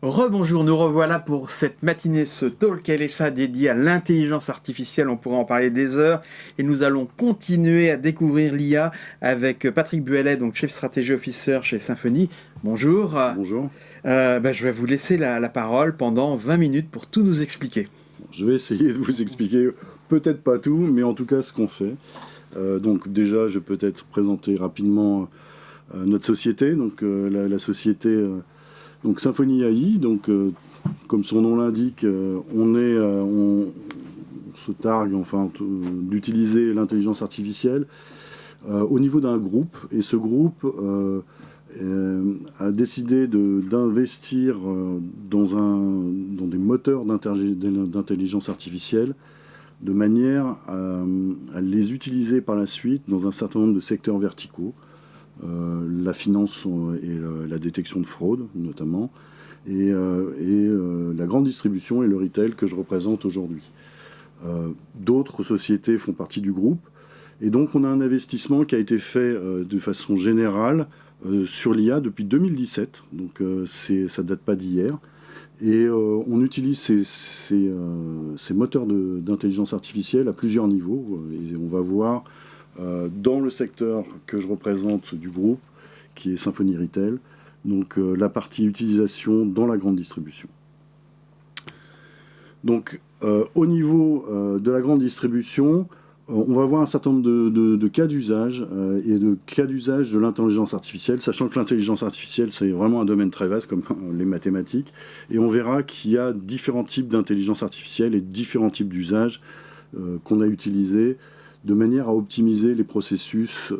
Rebonjour, nous revoilà pour cette matinée, ce Talk LSA dédié à l'intelligence artificielle. On pourrait en parler des heures et nous allons continuer à découvrir l'IA avec Patrick Buelet, donc chef stratégie officer chez Symfony. Bonjour. Bonjour. Je vais vous laisser la parole pendant 20 minutes pour tout nous expliquer. Je vais essayer de vous expliquer, peut-être pas tout, mais en tout cas ce qu'on fait. Donc déjà, je vais peut-être présenter rapidement notre société. Donc la société donc Symfony AI. Donc comme son nom l'indique, on se targue d'utiliser l'intelligence artificielle au niveau d'un groupe. Et ce groupe a décidé d'investir dans des moteurs d'intelligence artificielle de manière à les utiliser par la suite dans un certain nombre de secteurs verticaux, la finance et la détection de fraude notamment, et la grande distribution et le retail que je représente aujourd'hui. D'autres sociétés font partie du groupe, et donc on a un investissement qui a été fait de façon générale sur l'IA depuis 2017, donc ça date pas d'hier. Et on utilise ces moteurs d'intelligence artificielle à plusieurs niveaux. Et on va voir dans le secteur que je représente du groupe, qui est Symfony Retail, donc la partie utilisation dans la grande distribution. Donc au niveau de la grande distribution, on va voir un certain nombre de cas d'usage et de cas d'usage de l'intelligence artificielle, sachant que l'intelligence artificielle, c'est vraiment un domaine très vaste, comme les mathématiques, et on verra qu'il y a différents types d'intelligence artificielle et différents types d'usages qu'on a utilisés de manière à optimiser les processus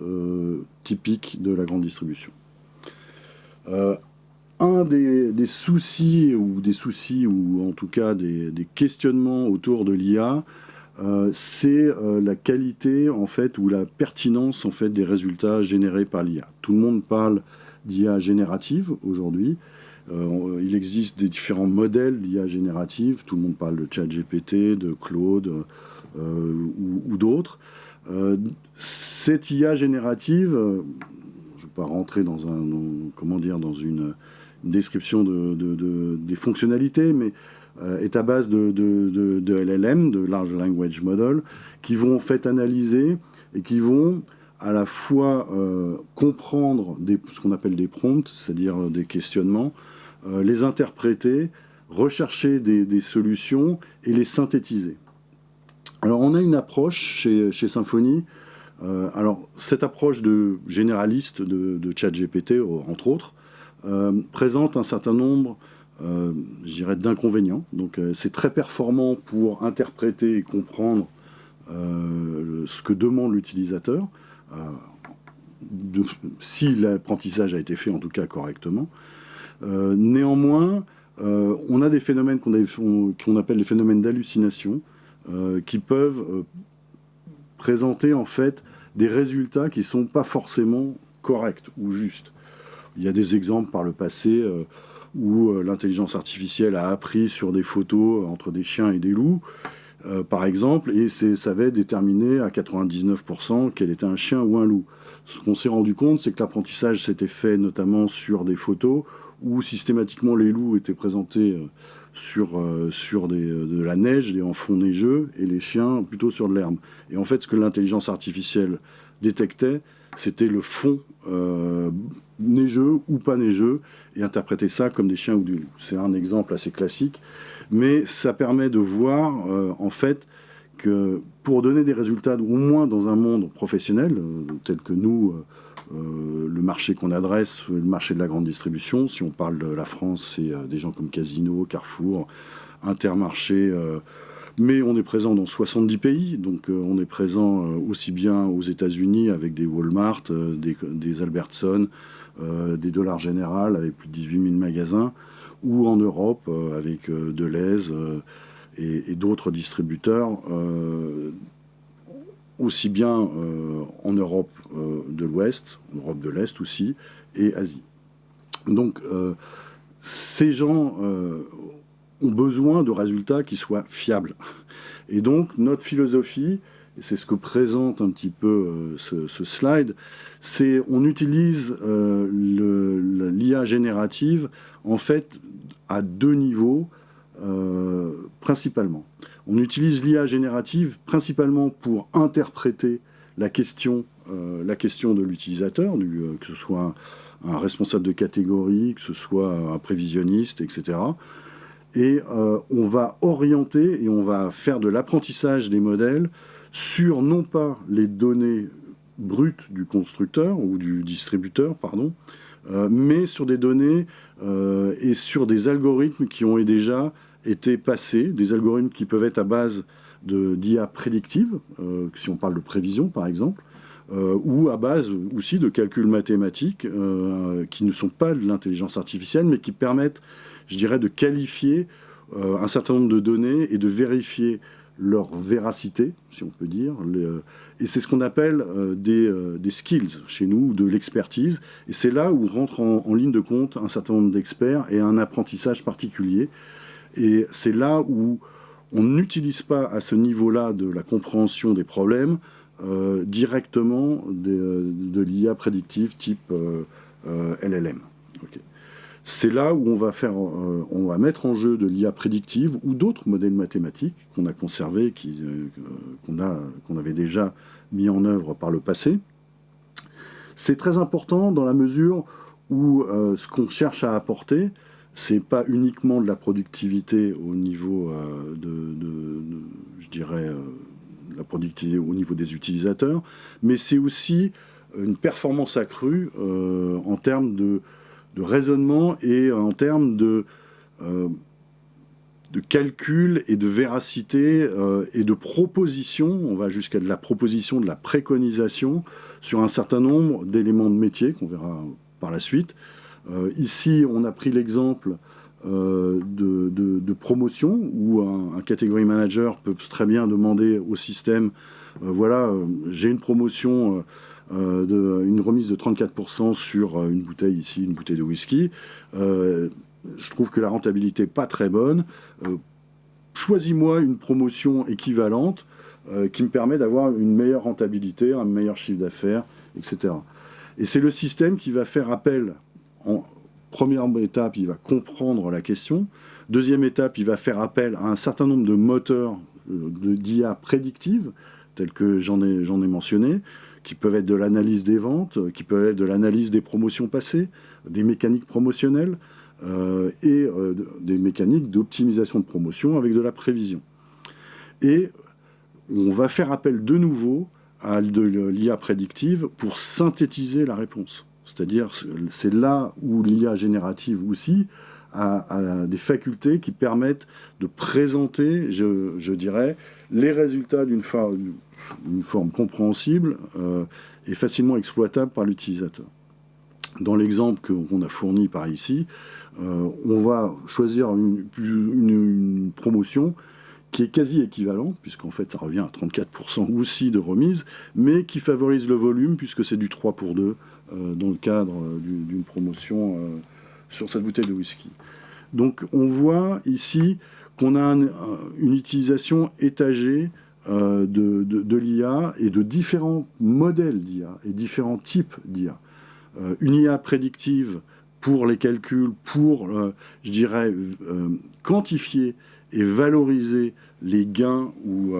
typiques de la grande distribution. Un des soucis, ou en tout cas des questionnements autour de l'IA, c'est la qualité en fait ou la pertinence en fait des résultats générés par l'IA. Tout le monde parle d'IA générative aujourd'hui. Il existe des différents modèles d'IA générative. Tout le monde parle de ChatGPT, de Claude ou d'autres. Cette IA générative, je ne vais pas rentrer dans une description des fonctionnalités, mais est à base de LLM, de Large Language Model, qui vont en fait analyser et qui vont à la fois comprendre ce qu'on appelle des prompts, c'est-à-dire des questionnements, les interpréter, rechercher des solutions et les synthétiser. Alors on a une approche chez Symfony, alors cette approche de généraliste de ChatGPT, entre autres, présente un certain nombre je dirais d'inconvénients. Donc c'est très performant pour interpréter et comprendre ce que demande l'utilisateur, si l'apprentissage a été fait en tout cas correctement. Néanmoins, on a des phénomènes qu'on appelle les phénomènes d'hallucination, qui peuvent présenter en fait des résultats qui ne sont pas forcément corrects ou justes. Il y a des exemples par le passé où l'intelligence artificielle a appris sur des photos entre des chiens et des loups, par exemple, et ça avait déterminé à 99% quel était un chien ou un loup. Ce qu'on s'est rendu compte, c'est que l'apprentissage s'était fait notamment sur des photos où systématiquement les loups étaient présentés sur de la neige, en fond neigeux, et les chiens plutôt sur de l'herbe. Et en fait, ce que l'intelligence artificielle détectait, c'était le fond neigeux ou pas neigeux, et interpréter ça comme des chiens ou des loups. C'est un exemple assez classique, mais ça permet de voir en fait que pour donner des résultats, au moins dans un monde professionnel, tel que nous, le marché qu'on adresse, le marché de la grande distribution, si on parle de la France, c'est des gens comme Casino, Carrefour, Intermarché, mais on est présent dans 70 pays, donc on est présent aussi bien aux États-Unis avec des Walmart, des Albertsons, des Dollar General avec plus de 18 000 magasins, ou en Europe avec Deleuze et d'autres distributeurs, aussi bien en Europe de l'Ouest, Europe de l'Est aussi, et Asie. Donc ces gens ont besoin de résultats qui soient fiables. Et donc notre philosophie, et c'est ce que présente un petit peu ce slide, c'est on utilise l'IA générative en fait à deux niveaux principalement. On utilise l'IA générative principalement pour interpréter la question de l'utilisateur, que ce soit un responsable de catégorie, que ce soit un prévisionniste, etc. Et on va orienter et on va faire de l'apprentissage des modèles sur non pas les données brutes du constructeur ou du distributeur, pardon, mais sur des données et sur des algorithmes qui ont déjà été passés, des algorithmes qui peuvent être à base d'IA prédictive, si on parle de prévision par exemple, ou à base aussi de calculs mathématiques qui ne sont pas de l'intelligence artificielle, mais qui permettent, je dirais, de qualifier un certain nombre de données et de vérifier leur véracité, si on peut dire. Et c'est ce qu'on appelle des skills chez nous, de l'expertise. Et c'est là où rentre en ligne de compte un certain nombre d'experts et un apprentissage particulier. Et c'est là où on n'utilise pas à ce niveau-là de la compréhension des problèmes directement de l'IA prédictive type LLM. Okay. C'est là où on va mettre en jeu de l'IA prédictive ou d'autres modèles mathématiques qu'on a conservés, qu'on avait déjà mis en œuvre par le passé. C'est très important dans la mesure où ce qu'on cherche à apporter, c'est pas uniquement de la productivité au niveau je dirais, la productivité au niveau des utilisateurs, mais c'est aussi une performance accrue en termes de raisonnement et en termes de calcul et de véracité et de proposition. On va jusqu'à de la proposition, de la préconisation sur un certain nombre d'éléments de métier qu'on verra par la suite. Ici, on a pris l'exemple de promotion où un category manager peut très bien demander au système j'ai une promotion une remise de 34% sur une bouteille ici, une bouteille de whisky. Je trouve que la rentabilité n'est pas très bonne. Choisis-moi une promotion équivalente qui me permet d'avoir une meilleure rentabilité, un meilleur chiffre d'affaires, etc. Et c'est le système qui va faire appel. En première étape, il va comprendre la question. Deuxième étape, il va faire appel à un certain nombre de moteurs d'IA prédictive, tels que j'en ai mentionné, qui peuvent être de l'analyse des ventes, qui peuvent être de l'analyse des promotions passées, des mécaniques promotionnelles et des mécaniques d'optimisation de promotion avec de la prévision. Et on va faire appel de nouveau à de l'IA prédictive pour synthétiser la réponse. C'est-à-dire, c'est là où l'IA générative aussi a des facultés qui permettent de présenter, je dirais, les résultats d'une forme compréhensible et facilement exploitable par l'utilisateur. Dans l'exemple qu'on a fourni par ici, on va choisir une promotion qui est quasi équivalente, puisqu'en fait ça revient à 34% aussi de remise, mais qui favorise le volume, puisque c'est du 3 pour 2 dans le cadre d'une promotion sur cette bouteille de whisky. Donc on voit ici qu'on a une utilisation étagée de l'IA et de différents modèles d'IA et différents types d'IA. Une IA prédictive pour les calculs, pour, je dirais, quantifier et valoriser les gains ou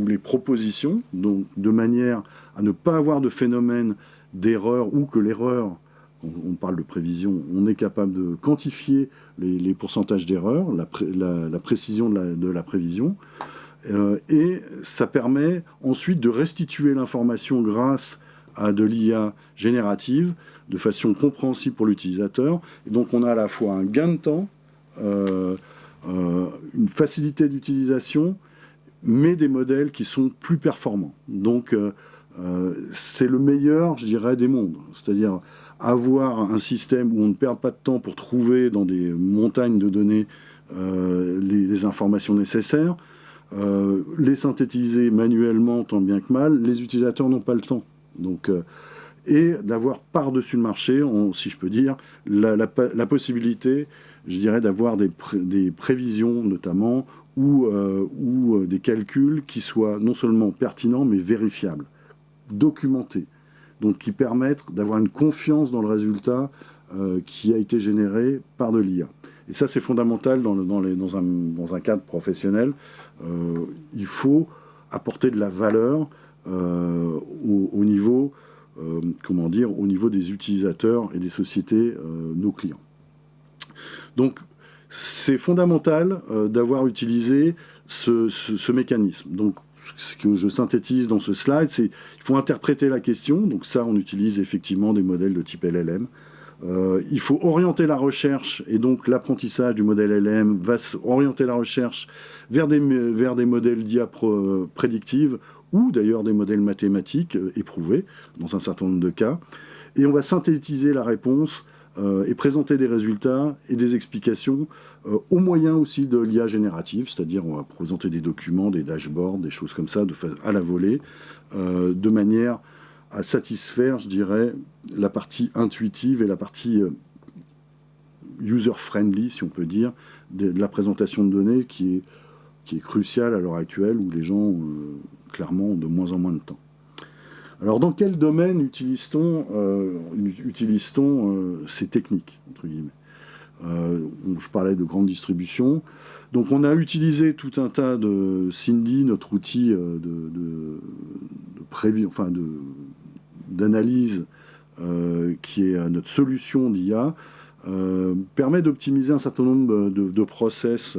les propositions, donc de manière à ne pas avoir de phénomène d'erreur ou que l'erreur, on parle de prévision, on est capable de quantifier les pourcentages d'erreur, la précision de la prévision, et ça permet ensuite de restituer l'information grâce à de l'IA générative de façon compréhensible pour l'utilisateur. Et donc on a à la fois un gain de temps, une facilité d'utilisation, mais des modèles qui sont plus performants. Donc c'est le meilleur, je dirais, des mondes. C'est-à-dire avoir un système où on ne perd pas de temps pour trouver dans des montagnes de données les informations nécessaires, les synthétiser manuellement tant bien que mal. Les utilisateurs n'ont pas le temps. Donc, et d'avoir par-dessus le marché, si je peux dire, la possibilité, je dirais, d'avoir des prévisions notamment, ou des calculs qui soient non seulement pertinents, mais vérifiables, documentés, donc qui permettent d'avoir une confiance dans le résultat qui a été généré par de l'IA. Et ça, c'est fondamental dans un cadre professionnel. Il faut apporter de la valeur au niveau, au niveau des utilisateurs et des sociétés, nos clients. Donc, c'est fondamental d'avoir utilisé ce mécanisme. Donc, ce que je synthétise dans ce slide, c'est qu'il faut interpréter la question. Donc ça, on utilise effectivement des modèles de type LLM. Il faut orienter la recherche, et donc l'apprentissage du modèle LLM va orienter la recherche vers des modèles d'IA prédictives ou d'ailleurs des modèles mathématiques éprouvés dans un certain nombre de cas. Et on va synthétiser la réponse et présenter des résultats et des explications au moyen aussi de l'IA générative, c'est-à-dire on va présenter des documents, des dashboards, des choses comme ça à la volée, de manière à satisfaire, je dirais, la partie intuitive et la partie user-friendly, si on peut dire, de la présentation de données qui est cruciale à l'heure actuelle, où les gens, clairement, ont de moins en moins de temps. Alors, dans quel domaine utilise-t-on ces techniques, entre guillemets je parlais de grande distribution. Donc, on a utilisé tout un tas de Cindy, notre outil d'analyse, qui est notre solution d'IA, permet d'optimiser un certain nombre de process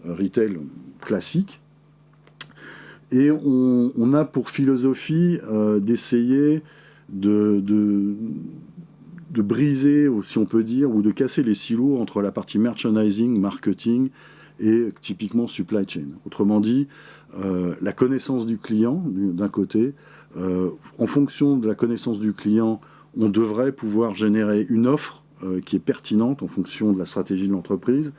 retail classiques. Et on a pour philosophie d'essayer de briser, si on peut dire, ou de casser les silos entre la partie merchandising, marketing et typiquement supply chain. Autrement dit, la connaissance du client, d'un côté, en fonction de la connaissance du client, on devrait pouvoir générer une offre qui est pertinente en fonction de la stratégie de l'entreprise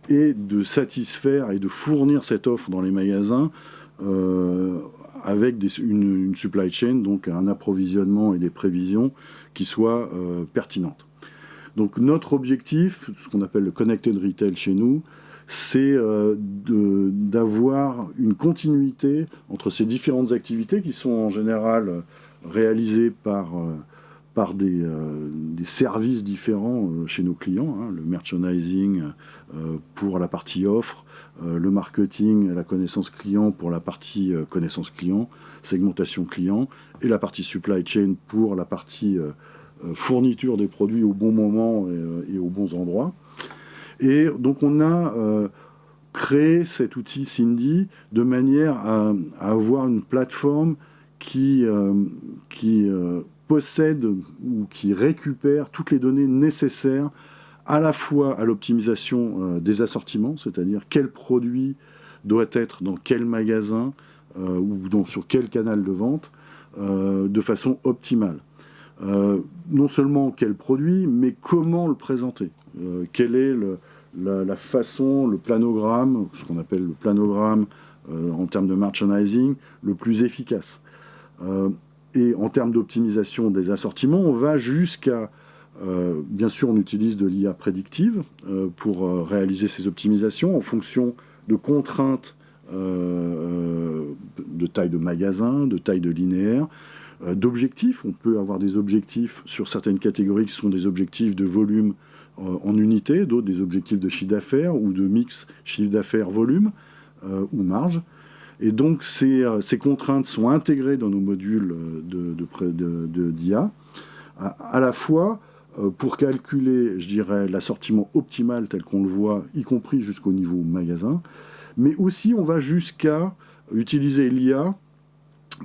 et de satisfaire et de fournir cette offre dans les magasins avec une supply chain, donc un approvisionnement et des prévisions qui soient pertinentes. Donc notre objectif, ce qu'on appelle le connected retail chez nous, c'est d'avoir une continuité entre ces différentes activités qui sont en général réalisées par des services différents chez nos clients, le merchandising pour la partie offre, le marketing, la connaissance client pour la partie connaissance client, segmentation client, et la partie supply chain pour la partie fourniture des produits au bon moment et aux bons endroits. Et donc on a créé cet outil Cindy de manière à avoir une plateforme qui possède ou qui récupère toutes les données nécessaires à la fois à l'optimisation des assortiments, c'est-à-dire quel produit doit être dans quel magasin ou sur quel canal de vente de façon optimale. Non seulement quel produit, mais comment le présenter. Quelle est la façon, le planogramme, ce qu'on appelle le planogramme en termes de merchandising, le plus efficace. Et en termes d'optimisation des assortiments, on va jusqu'à... bien sûr, on utilise de l'IA prédictive pour réaliser ces optimisations en fonction de contraintes de taille de magasin, de taille de linéaire, d'objectifs. On peut avoir des objectifs sur certaines catégories qui sont des objectifs de volume en unité, d'autres des objectifs de chiffre d'affaires ou de mix chiffre d'affaires-volume ou marge. Et donc ces contraintes sont intégrées dans nos modules d'IA, à la fois pour calculer, je dirais, l'assortiment optimal tel qu'on le voit, y compris jusqu'au niveau magasin, mais aussi on va jusqu'à utiliser l'IA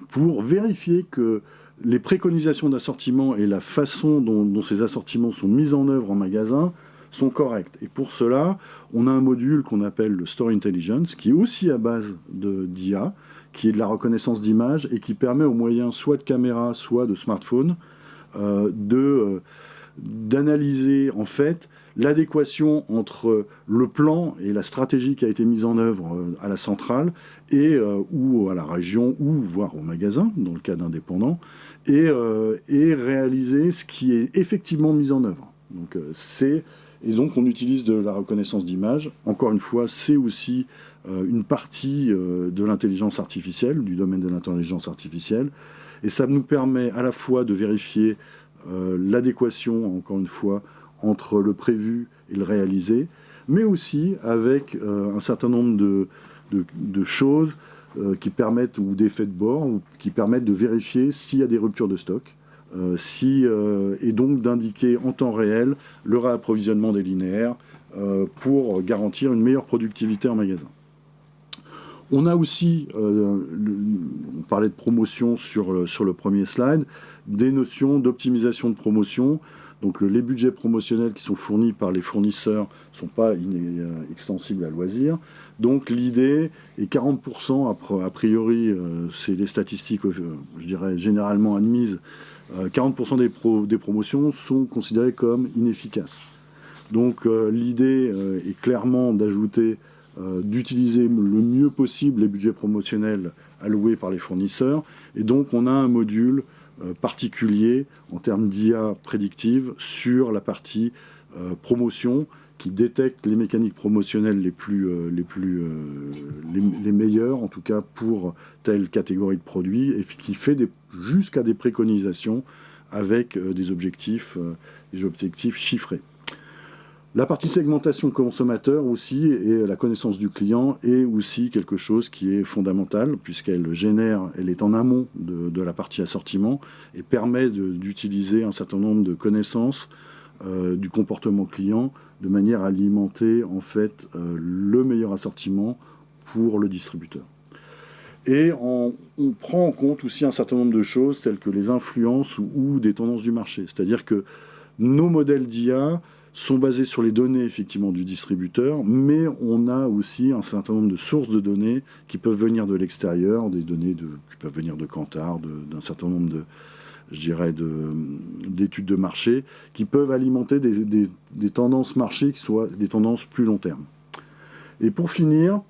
pour vérifier que les préconisations d'assortiment et la façon dont ces assortiments sont mis en œuvre en magasin sont corrects. Et pour cela, on a un module qu'on appelle le Store Intelligence, qui est aussi à base d'IA, qui est de la reconnaissance d'images et qui permet au moyen soit de caméra, soit de smartphone, d'analyser en fait l'adéquation entre le plan et la stratégie qui a été mise en œuvre à la centrale et ou à la région ou voire au magasin dans le cas d'indépendants et réaliser ce qui est effectivement mis en œuvre. Donc on utilise de la reconnaissance d'images. Encore une fois, c'est aussi une partie de l'intelligence artificielle, du domaine de l'intelligence artificielle, et ça nous permet à la fois de vérifier l'adéquation, encore une fois, entre le prévu et le réalisé, mais aussi avec un certain nombre de choses qui permettent, ou d'effets de bord, ou qui permettent de vérifier s'il y a des ruptures de stock, et donc d'indiquer en temps réel le réapprovisionnement des linéaires pour garantir une meilleure productivité en magasin. On a aussi, on parlait de promotion sur le premier slide, des notions d'optimisation de promotion. Donc les budgets promotionnels qui sont fournis par les fournisseurs ne sont pas extensibles à loisir. Donc l'idée est 40%, a priori, c'est les statistiques, je dirais, généralement admises, 40% des promotions sont considérées comme inefficaces. Donc l'idée est clairement d'utiliser le mieux possible les budgets promotionnels alloués par les fournisseurs. Et donc on a un module particulier en termes d'IA prédictive sur la partie promotion qui détecte les mécaniques promotionnelles les meilleures, en tout cas pour telle catégorie de produits, et qui fait jusqu'à des préconisations avec des objectifs chiffrés. La partie segmentation consommateur aussi, et la connaissance du client, est aussi quelque chose qui est fondamental, puisqu'elle est en amont de la partie assortiment, et permet d'utiliser un certain nombre de connaissances du comportement client, de manière à alimenter en fait le meilleur assortiment pour le distributeur. Et on prend en compte aussi un certain nombre de choses, telles que les influences ou des tendances du marché. C'est-à-dire que nos modèles d'IA sont basés sur les données effectivement du distributeur, mais on a aussi un certain nombre de sources de données qui peuvent venir de l'extérieur, des données qui peuvent venir de Kantar, d'un certain nombre d'études de marché, qui peuvent alimenter des tendances marché qui soient des tendances plus long terme. Et pour finir,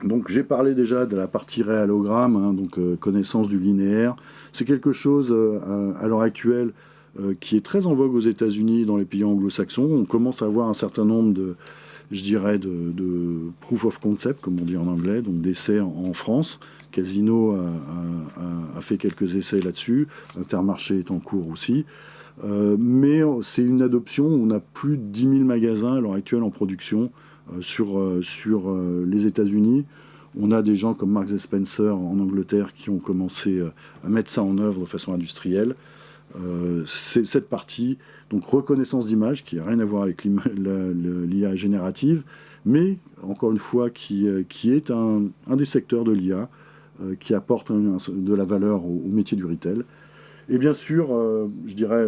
donc j'ai parlé déjà de la partie réallogramme, donc connaissance du linéaire. C'est quelque chose à l'heure actuelle qui est très en vogue aux États-Unis, dans les pays anglo-saxons. On commence à avoir un certain nombre de proof of concept, comme on dit en anglais, donc d'essais en France. Casino a fait quelques essais là-dessus. Intermarché est en cours aussi. Mais c'est une adoption. On a plus de 10 000 magasins à l'heure actuelle en production sur les États-Unis. On a des gens comme Marks & Spencer en Angleterre qui ont commencé à mettre ça en œuvre de façon industrielle. C'est cette partie, donc reconnaissance d'image, qui n'a rien à voir avec l'IA générative, mais encore une fois qui est un des secteurs de l'IA qui apporte de la valeur au métier du retail. Et bien sûr, je dirais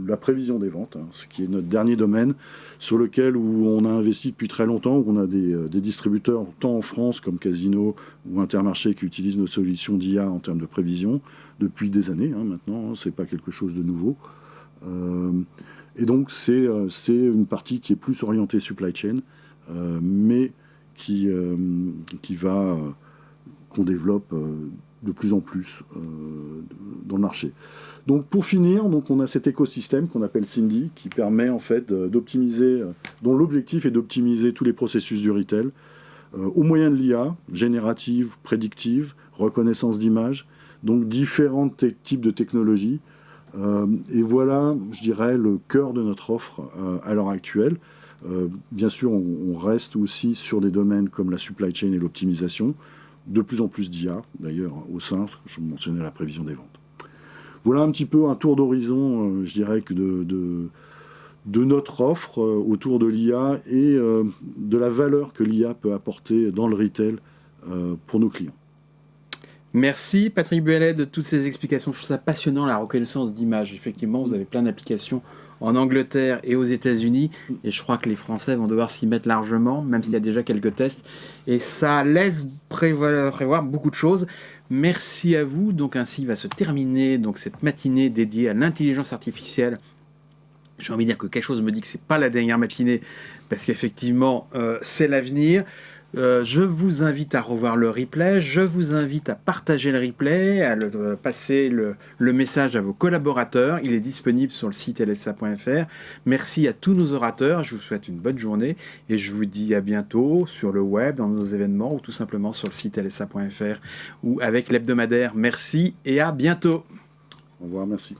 la prévision des ventes, ce qui est notre dernier domaine, sur lequel où on a investi depuis très longtemps, où on a des distributeurs, tant en France comme Casino ou Intermarché, qui utilisent nos solutions d'IA en termes de prévision, depuis des années maintenant, c'est pas quelque chose de nouveau. Et donc c'est une partie qui est plus orientée supply chain, mais qu'on développe de plus en plus dans le marché. Donc pour finir, on a cet écosystème qu'on appelle Cindy, qui permet en fait d'optimiser, dont l'objectif est d'optimiser tous les processus du retail au moyen de l'IA, générative, prédictive, reconnaissance d'image, donc différents types de technologies. Et voilà, je dirais, le cœur de notre offre à l'heure actuelle. Bien sûr, on reste aussi sur des domaines comme la supply chain et l'optimisation, de plus en plus d'IA, d'ailleurs, au sein, je mentionnais la prévision des ventes. Voilà un petit peu un tour d'horizon, je dirais, que de notre offre autour de l'IA et de la valeur que l'IA peut apporter dans le retail pour nos clients. Merci Patrick Buelet de toutes ces explications. Je trouve ça passionnant, la reconnaissance d'image. Effectivement, vous avez plein d'applications en Angleterre et aux États-Unis, et je crois que les Français vont devoir s'y mettre largement, même s'il y a déjà quelques tests, et ça laisse prévoir beaucoup de choses. Merci à vous. Donc ainsi va se terminer cette matinée dédiée à l'intelligence artificielle. J'ai envie de dire que quelque chose me dit que c'est pas la dernière matinée, parce qu'effectivement c'est l'avenir. Je vous invite à revoir le replay, je vous invite à partager le replay, à passer le message à vos collaborateurs. Il est disponible sur le site lsa.fr. Merci à tous nos orateurs, je vous souhaite une bonne journée et je vous dis à bientôt sur le web, dans nos événements ou tout simplement sur le site lsa.fr ou avec l'hebdomadaire. Merci et à bientôt. Au revoir, merci.